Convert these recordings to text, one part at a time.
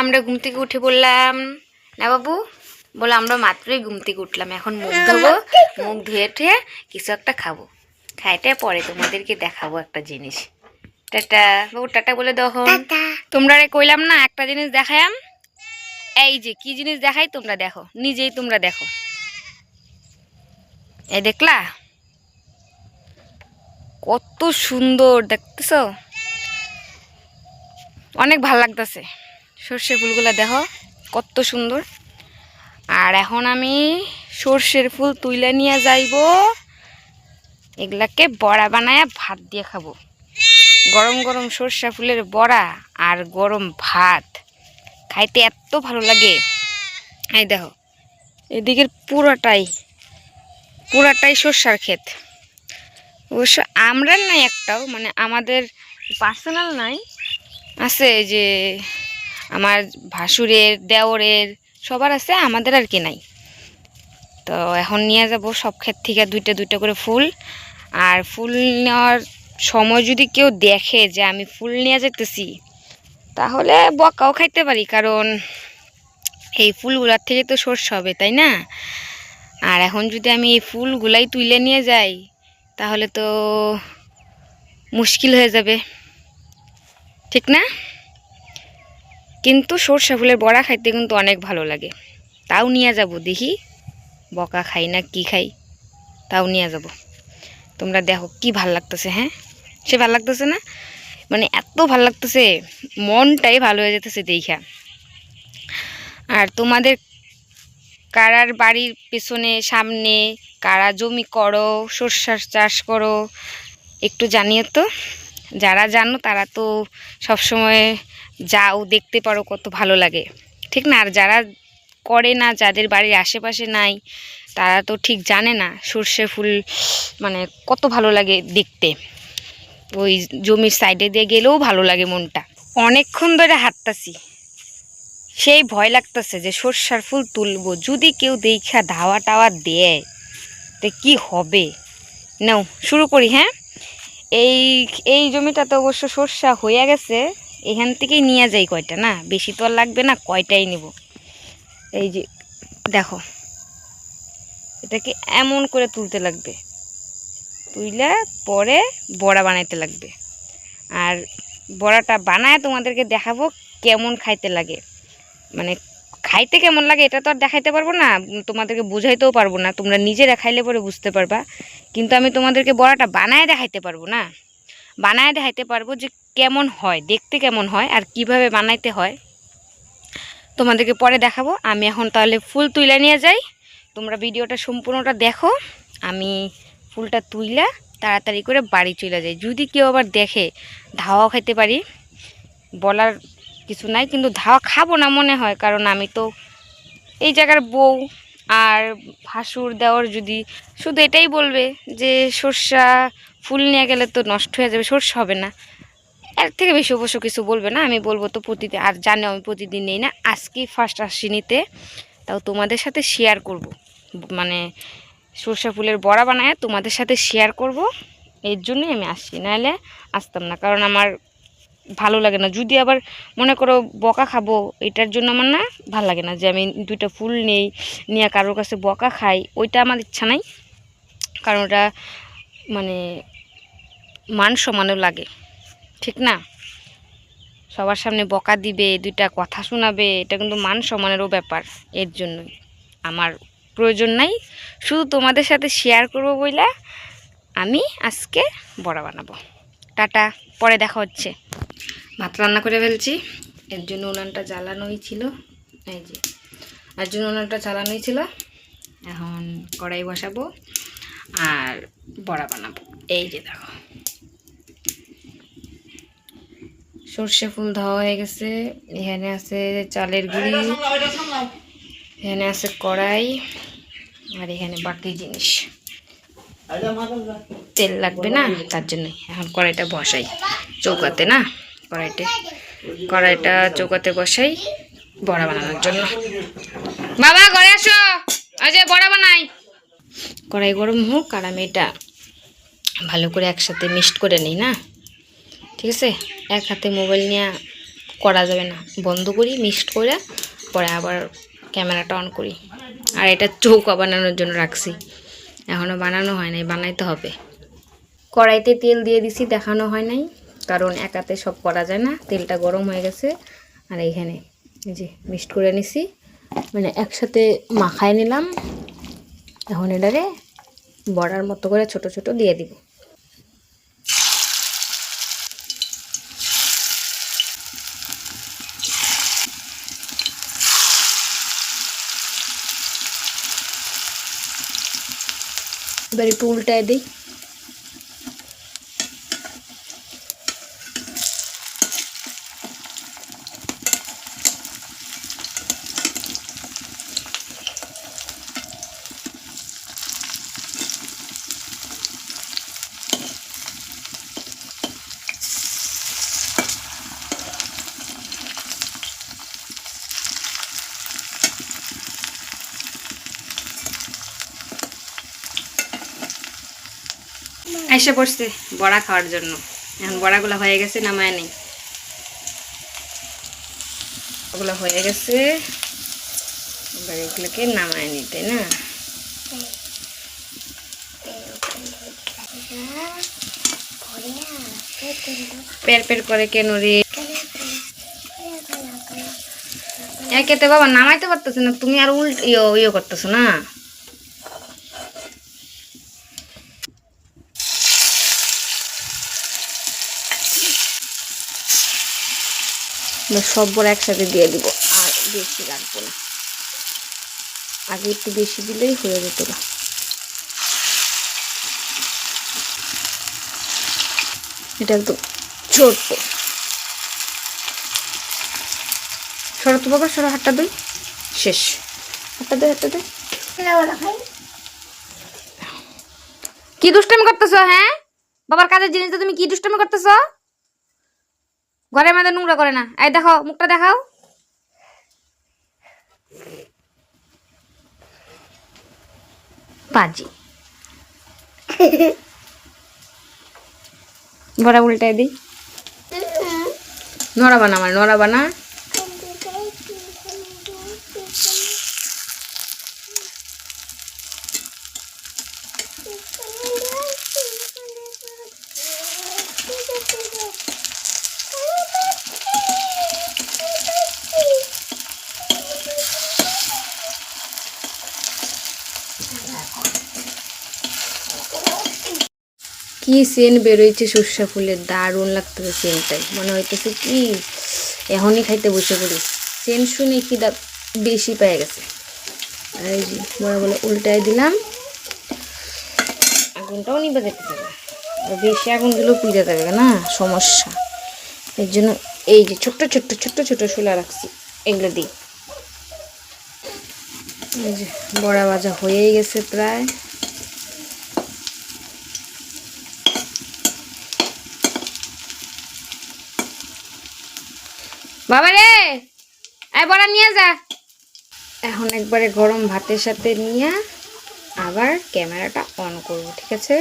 আমরা ঘুম থেকে উঠে বললাম না বাবু, বলে আমরা মাত্রই ঘুম থেকে উঠলাম, এখন মুখ ধোবো, মুখ ধুয়ে টুয়ে কিছু একটা খাবো, খাইতে পরে তোমাদেরকে দেখাবো একটা জিনিস। টাটা বাবু, টাটা বলে দেখো। তোমরা কইলাম না একটা জিনিস দেখায়াম, এই যে কি জিনিস দেখাই তোমরা দেখো, নিজেই তোমরা দেখো। এই দেখলা কত সুন্দর দেখতেছো, অনেক ভাল লাগতেছে। সর্ষে ফুলগুলা দেখো কত সুন্দর। আর এখন আমি সর্ষের ফুল তুইলে নিয়ে যাইব, এগুলাকে বড়া বানায় ভাত দিয়ে খাবো। গরম গরম সর্ষে ফুলের বড়া আর গরম ভাত খাইতে এত ভালো লাগে। এই দেখো এদিকের পুরাটাই সর্ষার ক্ষেত। অবশ্য আমরা নাই একটাও, মানে আমাদের পার্সোনাল নাই, আছে যে আমার ভাসুরের দেওরের সবার আছে, আমাদের আর কি নাই। তো এখন নিয়ে যাব সব ক্ষেত থেকে দুইটা দুইটা করে ফুল। আর ফুল নেওয়ার সময় যদি কেউ দেখে যে আমি ফুল নিয়ে যেতেছি, তাহলে বকাও খাইতে পারি, কারণ এই ফুলগুলার থেকে তো সর্ষে হবে, তাই না? আর এখন যদি আমি এই ফুলগুলাই তুলে নিয়ে যাই, তাহলে তো মুশকিল হয়ে যাবে, ঠিক না? কিন্তু সর্ষে ফুলের বড়া খাইতে কিন্তু অনেক ভালো লাগে। তাও নিয়ে যাব, দেখি বকা খাই না কি খাই, তাও নিয়ে যাব। তোমরা দেখো কি ভাল লাগতেছে। হ্যাঁ, সে ভাল লাগতেছে না? মানে এত ভাল লাগতেছে, মনটাই ভালো হয়ে যেতেছে দেখা। আর তোমাদের কারার বাড়ির পেছনে সামনে কারা জমি করো, সর্ষার চাষ করো, একটু জানিও তো। যারা জানো তারা তো সবসময় যাও, দেখতে পারো, কত ভালো লাগে, ঠিক না? আর যারা করে না, যাদের বাড়ির আশেপাশে নাই, তারা তো ঠিক জানে না সর্ষে ফুল মানে কত ভালো লাগে দেখতে। ওই জমির সাইডে দিয়ে গেলেও ভালো লাগে মনটা। অনেকক্ষণ ধরে হাঁটতাছি, সেই ভয় লাগতেছে যে সর্ষার ফুল তুলবো, যদি কেউ দেখা ধাওয়া টাওয়া দেয় তো কি হবে। নাও শুরু করি। হ্যাঁ, এই এই জমিটাতে অবশ্য সর্ষা হয়ে গেছে, এখান থেকেই নিয়ে যাই কয়টা, না বেশি তো আর লাগবে না, কয়টাই নিব। এই যে দেখো, এটাকে এমন করে তুলতে লাগবে, তুইলে পরে বড়া বানাইতে লাগবে। আর বড়াটা বানায় তোমাদেরকে দেখাবো কেমন খাইতে লাগে। মানে খাইতে কেমন লাগে এটা তো আর দেখাইতে পারবো না, তোমাদেরকে বুঝাইতেও পারবো না, তোমরা নিজেরা খাইলে পরে বুঝতে পারবা। কিন্তু আমি তোমাদেরকে বড়াটা বানায় দেখাইতে পারবো না, বানায় দেখাইতে পারবো যে কেমন হয়, দেখতে কেমন হয় আর কিভাবে বানাইতে হয়, তোমাদেরকে পরে দেখাবো। আমি এখন তাহলে ফুল তুইলা নিয়ে যাই, তোমরা ভিডিওটা সম্পূর্ণটা দেখো। আমি ফুলটা তুইলা তাড়াতাড়ি করে বাড়ি চলে যাই, যদি কেউ আবার দেখে ধাওয়া খাইতে পারি, বলার কিছু নাই, কিন্তু ধাওয়া খাবো না মনে হয়, কারণ আমি তো এই জায়গার বউ। আর ভাসুর দেওয়ার যদি শুধু এটাই বলবে যে সর্ষা ফুল নিয়ে গেলে তো নষ্ট হয়ে যাবে, সর্ষে হবে না, এর থেকে বেশি অবশ্য কিছু বলবে না। আমি বলবো তো প্রতিদিন, আর জানো আমি প্রতিদিন নেই না, আজকেই ফার্স্ট আসছি নিতে, তাও তোমাদের সাথে শেয়ার করব, মানে সর্ষে ফুলের বড়া বানায় তোমাদের সাথে শেয়ার করব, এর জন্যই আমি আসছি, নাহলে আসতাম না। কারণ আমার ভালো লাগে না, যদি আবার মনে করো বকা খাবো, এটার জন্য আমার না ভালো লাগে না যে আমি দুইটা ফুল নেই, নিয়ে কারোর কাছে বকা খাই, ওইটা আমার ইচ্ছা নাই। কারণ ওটা মানে মান সম্মানও লাগে, ঠিক না? সবার সামনে বকা দিবে, দুইটা কথা শোনাবে, এটা কিন্তু মান সম্মানেরও ব্যাপার। এর জন্যই আমার প্রয়োজন নাই, শুধু তোমাদের সাথে শেয়ার করবো বইলা আমি আজকে বড়া বানাবো। টাটা, পরে দেখা হচ্ছে। ভাত রান্না করে ফেলছি, এর জন্য উনানটা জ্বালানোই ছিল, এই যে এর জন্য উনানটা জ্বালানোই ছিল। এখন কড়াই বসাবো আর বড়া বানাবো। এই যে দেখো সর্ষে ফুল ধোয়া হয়ে গেছে, এখানে আছে চালের গুঁড়ি, এখানে আছে কড়াই, আর এখানে বাকি জিনিস। তেল লাগবে না, তার জন্যই এখন কড়াইটা বসাই চৌকাতে, না কড়াইটা চৌকাতে বসাই বড়া বানানোর জন্য। বাবা ঘরে আসো, আজ বড়া বানাই। কড়াই গরম হোক আর আমি এটা ভালো করে একসাথে মিক্সড করে নিই, না ঠিক আছে? এক হাতে মোবাইল নিয়ে করা যাবে না, বন্ধ করি মিক্সড করে পরে আবার ক্যামেরাটা অন করি। আর এটা চৌকা বানানোর জন্য রাখছি, এখনও বানানো হয় নাই, বানাইতে হবে। কড়াইতে তেল দিয়ে দিছি, দেখানো হয় নাই কারণ একাতে সব করা যায় না। তেলটা গরম হয়ে গেছে আর এইখানে এই যে মিক্সড করে নিছি, মানে একসাথে মাখায় নিলাম। এখন এটারে বড়ার মতো করে ছোট ছোট দিয়ে দিব। এবার একটু উল্টায় দিই। এসে পড়ছে বড়া খাওয়ার জন্য। এখন বড়াগুলো হয়ে গেছে, নামায় নেই। ওগুলো হয়ে গেছে, এবার এগুলোকে নামায় নিই, তাই না? পের পের করে কেন রে? একেতে বাবা নামাইতে পারতেছে না, তুমি আর উল্টো ইয়ে করতেছো না। সব বড় একসাথে দিয়ে দিব, আর বেশি রাখবো না, আগে একটু বেশি দিলেই হয়ে যেত না। এটা একদম ছোট্ট। সরো তো বাবা, সরো, হাতটা দুই, শেষ। হাতটা দুই, হাতটা দুই। কি দুষ্টামি করতেছো? হ্যাঁ, বাবার কাজের জিনিস তো তুমি কি দুষ্টামি করতেছো? ঘরের মধ্যে নোংরা করে না। এই দেখো, মুখটা দেখাও। পাজি বড়া উল্টাই দিই। নড়াবা না, আমার নড়াবা না। কি সেন্ট বেরোইছে সর্ষা ফুলের, দারুণ লাগতেছে সেন্টটাই। মনে হইতেছে কি এখনই খাইতে বসে পড়ি। সেন্ট শুনে কি বেশি পেয়ে গেছে। আর এই যে বড় বলে উল্টায় দিলাম, আগুনটাও নিবে যেতে যাবে, বেশি আগুন দিলেও পুড়ে যাবে না, সমস্যা। এর জন্য এই যে ছোট্ট ছোট্ট ছোট্ট ছোট্ট শোলা রাখছি, এগুলো দিই। এই যে বড়া ভাজা হয়েই গেছে প্রায়। বাবা রে, এই বড়া নিয়ে যা। এখন একবারে গরম ভাতের সাথে নিয়ে আবার ক্যামেরাটা অন করব, ঠিক আছে?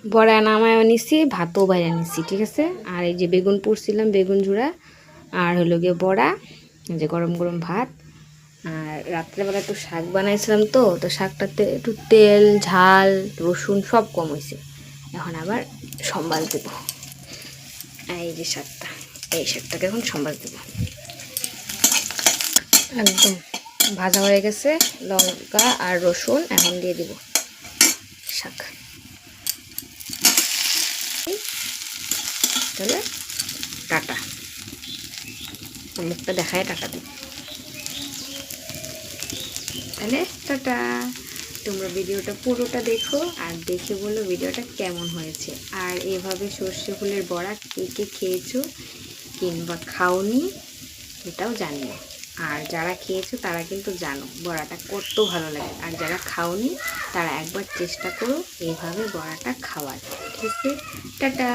বড়া নামায় নিছি, ভাতও বাইরে নিছি, ঠিক আছে? আর এই যে বেগুন পুড়ছিলাম, বেগুন ঝুড়া, আর হলো গিয়ে বড়া, যে গরম গরম ভাত। আর রাত্রেবেলা একটু শাক বানাইছিলাম, তো শাকটাতে একটু তেল ঝাল রসুন সব কম হয়েছে। এখন আবার সম্বাস দেব। এই যে শাকটা, এই শাকটাকে এখন সম্বাস দেব। একদম ভাজা হয়ে গেছে, লঙ্কা আর রসুন। এখন দিয়ে দিব শাক। তাহলে টাটা, মুখটা দেখায় টাটা দিই। তাহলে টাটা। তোমরা ভিডিওটা পুরোটা দেখো আর দেখে বলো ভিডিওটা কেমন হয়েছে। আর এভাবে সর্ষে ফুলের বড়া কে কে খেয়েছো কিংবা খাওনি এটাও জানিও। আর যারা খেয়েছো তারা কিন্তু জানো বড়াটা কত ভালো লাগে। আর যারা খাওনি তারা একবার চেষ্টা করো এইভাবে বড়াটা খাওয়ার, ঠিক আছে? টাটা।